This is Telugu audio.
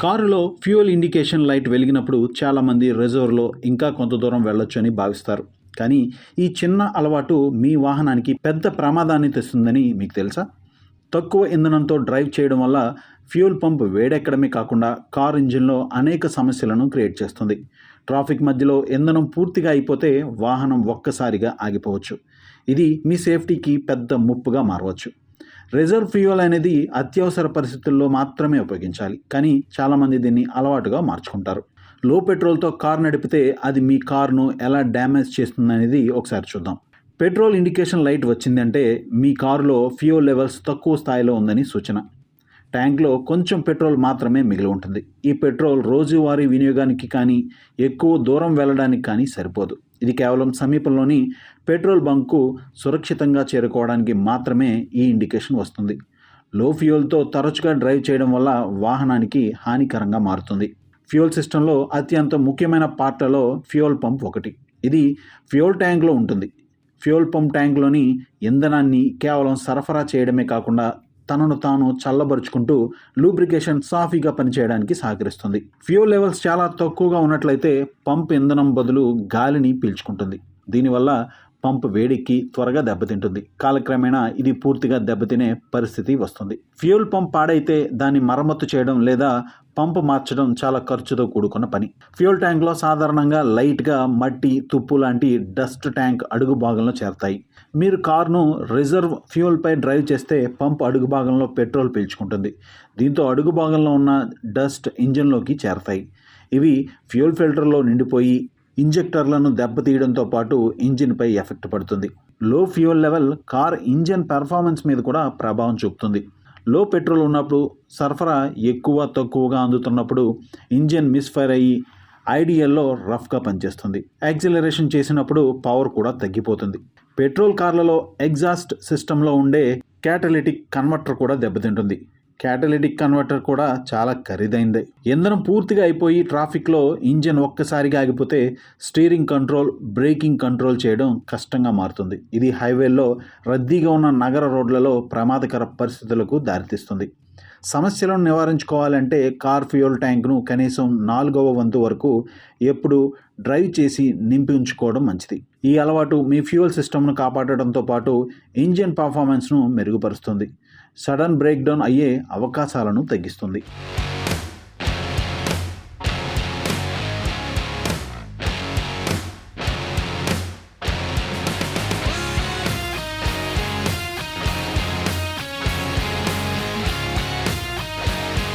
కారులో ఫ్యూయల్ ఇండికేషన్ లైట్ వెలిగినప్పుడు చాలామంది రిజర్వ్లో ఇంకా కొంత దూరం వెళ్ళొచ్చు అని భావిస్తారు. కానీ ఈ చిన్న అలవాటు మీ వాహనానికి పెద్ద ప్రమాదాన్ని తెస్తుందని మీకు తెలుసా? తక్కువ ఇంధనంతో డ్రైవ్ చేయడం వల్ల ఫ్యూయల్ పంప్ వేడెక్కడమే కాకుండా కార్ ఇంజిన్లో అనేక సమస్యలను క్రియేట్ చేస్తుంది. ట్రాఫిక్ మధ్యలో ఇంధనం పూర్తిగా అయిపోతే వాహనం ఒక్కసారిగా ఆగిపోవచ్చు. ఇది మీ సేఫ్టీకి పెద్ద ముప్పుగా మారవచ్చు. రిజర్వ్ ఫ్యూయల్ అనేది అత్యవసర పరిస్థితుల్లో మాత్రమే ఉపయోగించాలి, కానీ చాలామంది దీన్ని అలవాటుగా మార్చుకుంటారు. లో పెట్రోల్తో కార్ నడిపితే అది మీ కార్ను ఎలా డ్యామేజ్ చేస్తుందనేది ఒకసారి చూద్దాం. పెట్రోల్ ఇండికేషన్ లైట్ వచ్చిందంటే మీ కారులో ఫ్యూయల్ లెవెల్స్ తక్కువ స్థాయిలో ఉందని సూచన. ట్యాంక్లో కొంచెం పెట్రోల్ మాత్రమే మిగిలి ఉంటుంది. ఈ పెట్రోల్ రోజువారీ వినియోగానికి కానీ ఎక్కువ దూరం వెళ్ళడానికి కానీ సరిపోదు. ఇది కేవలం సమీపంలోని పెట్రోల్ బంకు సురక్షితంగా చేరుకోవడానికి మాత్రమే ఈ ఇండికేషన్ వస్తుంది. లో ఫ్యూయల్తో తరచుగా డ్రైవ్ చేయడం వల్ల వాహనానికి హానికరంగా మారుతుంది. ఫ్యూయల్ సిస్టంలో అత్యంత ముఖ్యమైన పార్ట్లలో ఫ్యూయల్ పంప్ ఒకటి. ఇది ఫ్యూయల్ ట్యాంక్లో ఉంటుంది. ఫ్యూయల్ పంప్ ట్యాంక్లోని ఇంధనాన్ని కేవలం సరఫరా చేయడమే కాకుండా తనను తాను చల్లబరుచుకుంటూ లూబ్రికేషన్ సాఫీగా పనిచేయడానికి సహకరిస్తుంది. ఫ్యూయల్ లెవెల్స్ చాలా తక్కువగా ఉన్నట్లయితే పంప్ ఇంధనం బదులు గాలిని పీల్చుకుంటుంది. దీనివల్ల పంప్ వేడెక్కి త్వరగా దెబ్బతింటుంది. కాలక్రమేణా ఇది పూర్తిగా దెబ్బతినే పరిస్థితి వస్తుంది. ఫ్యూయల్ పంప్ పాడైతే దాన్ని మరమ్మతు చేయడం లేదా పంపు మార్చడం చాలా ఖర్చుతో కూడుకున్న పని. ఫ్యూయల్ ట్యాంక్లో సాధారణంగా లైట్గా మట్టి, తుప్పు లాంటి డస్ట్ ట్యాంక్ అడుగు భాగంలో చేరతాయి. మీరు కారును రిజర్వ్ ఫ్యూయల్పై డ్రైవ్ చేస్తే పంప్ అడుగు భాగంలో పెట్రోల్ పీల్చుకుంటుంది. దీంతో అడుగు భాగంలో ఉన్న డస్ట్ ఇంజిన్లోకి చేరతాయి. ఇవి ఫ్యూయల్ ఫిల్టర్లో నిండిపోయి ఇంజెక్టర్లను దెబ్బతీయడంతో పాటు ఇంజిన్పై ఎఫెక్ట్ పడుతుంది. లో fuel level car engine performance మీద కూడా ప్రభావం చూపుతుంది. లో పెట్రోల్ ఉన్నప్పుడు, సరఫరా ఎక్కువ తక్కువగా అందుతున్నప్పుడు ఇంజిన్ మిస్ఫైర్ అయ్యి ఐడియల్లో రఫ్గా పనిచేస్తుంది. యాక్సిలరేషన్ చేసినప్పుడు పవర్ కూడా తగ్గిపోతుంది. పెట్రోల్ కార్లలో ఎగ్జాస్ట్ సిస్టంలో ఉండే క్యాటలిటిక్ కన్వర్టర్ కూడా దెబ్బతింటుంది. క్యాటలిటిక్ కన్వర్టర్ కూడా చాలా ఖరీదైందే. ఇంధనం పూర్తిగా అయిపోయి ట్రాఫిక్లో ఇంజిన్ ఒక్కసారిగా ఆగిపోతే స్టీరింగ్ కంట్రోల్, బ్రేకింగ్ కంట్రోల్ చేయడం కష్టంగా మారుతుంది. ఇది హైవేల్లో రద్దీగా ఉన్న నగర రోడ్లలో ప్రమాదకర పరిస్థితులకు దారితీస్తుంది. సమస్యలను నివారించుకోవాలంటే కార్ ఫ్యూయల్ ట్యాంక్ను కనీసం 4వ వంతు వరకు ఎప్పుడు డ్రైవ్ చేసి నింపి ఉంచుకోవడం మంచిది. ఈ అలవాటు మీ ఫ్యూయల్ సిస్టమ్ను కాపాడడంతో పాటు ఇంజిన్ పర్ఫార్మెన్స్ను మెరుగుపరుస్తుంది. సడన్ బ్రేక్ డౌన్ అయ్యే అవకాశాలను తగ్గిస్తుంది.